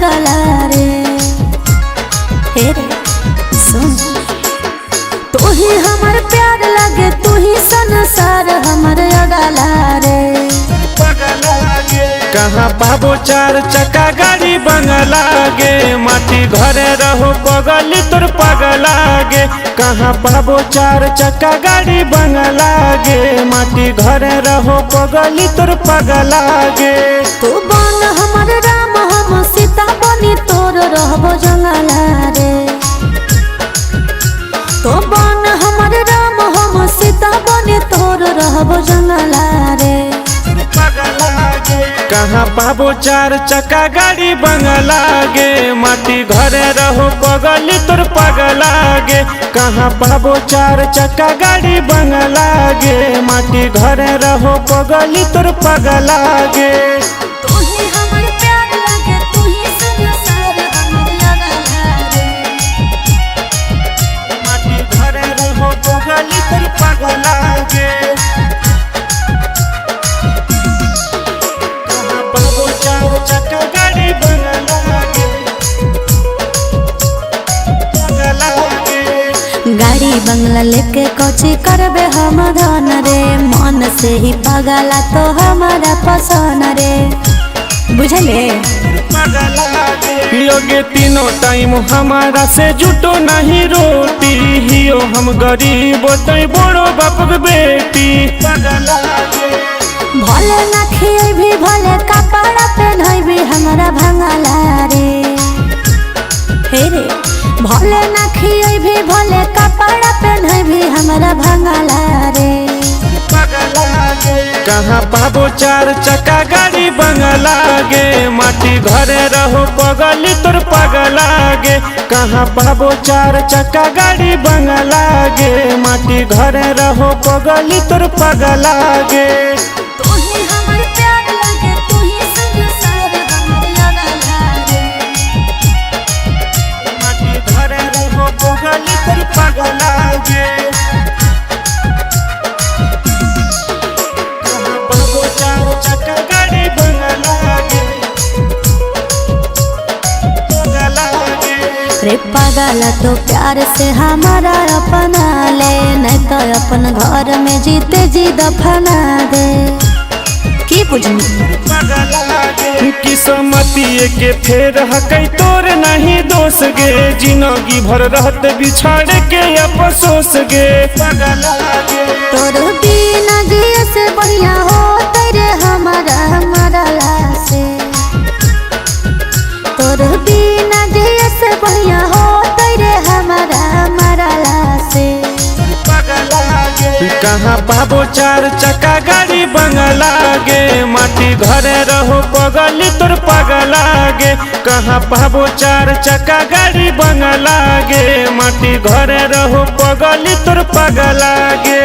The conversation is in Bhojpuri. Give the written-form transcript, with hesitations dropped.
पगला रे। हे रे सुन, तू ही हमर प्यार लगे, तू ही संसार हमर अगला रे। कहाँ पाबो चार चक्का गाड़ी बंगला गे, माटी घरे रहो पगली तोर पगला गे। कहाँ पाबो चार चक्का गाड़ी बंगला गे, माटी घरे रहो पगली तोर पगला गे। तू बन हमर राम हम सीता बनी तोर रहबो जंगला रे। तो बन हमर राम हम सीता बनी तोर रहबो जंगला रे। कहाँ पाबो चार चक्का गाड़ी बंगला गे, माटी घरे रहो पगली तोर पगला गे। कहाँ पाबो चार चक्का गाड़ी बंगला गे, माटी घरे रहो पगली तोर पगला गे। तू ही हमर प्यार लगे, तू ही संसार हमर अगला रे। माटी घरे रहो पगली तोर पगला गे। चक्का गाड़ी बंगला गे, बंगला गे। गाड़ी बंगला लेके कोची करबे हम धन रे। मन से ही पगला तो हमारा पसंद रे, बुझले। योगे तीनों टाइम हमारा से जुटो नहीं रोटी, हियो हम गरीब तो बड़ो बाप बेटी। भले ना खिए भी भले कपड़ा पहनाई भी हमारा भंगला रे। हे रे भले ना खिए भी भले कपड़ा पहनाई भी हमारा भंगला रे। कहाँ पाबो चार चक्का गाड़ी बंगला गे, माटी घरे रहो पगली तोर पगला गे। कहाँ पाबो चार चक्का गाड़ी बंगला गे, माटी घरे रहो पगली तोर पगला गे। तू ही हमर प्यार लगे, तू ही संसार हमर अगला रे। माटी घरे रहो पगली तोर पगला गे। चक्का गाड़ी बंगला गे, बंगला गे। रे पगला तो प्यार से हमारा अपना ले, नहीं तो अपन घर में जीते जी दफना दे। की बुझनी किस्मतिए के फेर हकई तोर नहीं दोष गे, जिंदगी भर रहत बिछाड़ के अफसोस गे। तोर बिना जिए से बढ़िया हो तेरे हमारा मरला से। तोर बिना जिए से बढ़िया हो तेरे हमारा मरला से। कहाँ पाबो चार चक्का गाड़ी बंगला गे, माटी घरे रहो पगली तोर पगला गे। कहाँ पाबो चार चक्का गाड़ी बंगला गे, माटी घरे रहो पगली तोर पगला गे।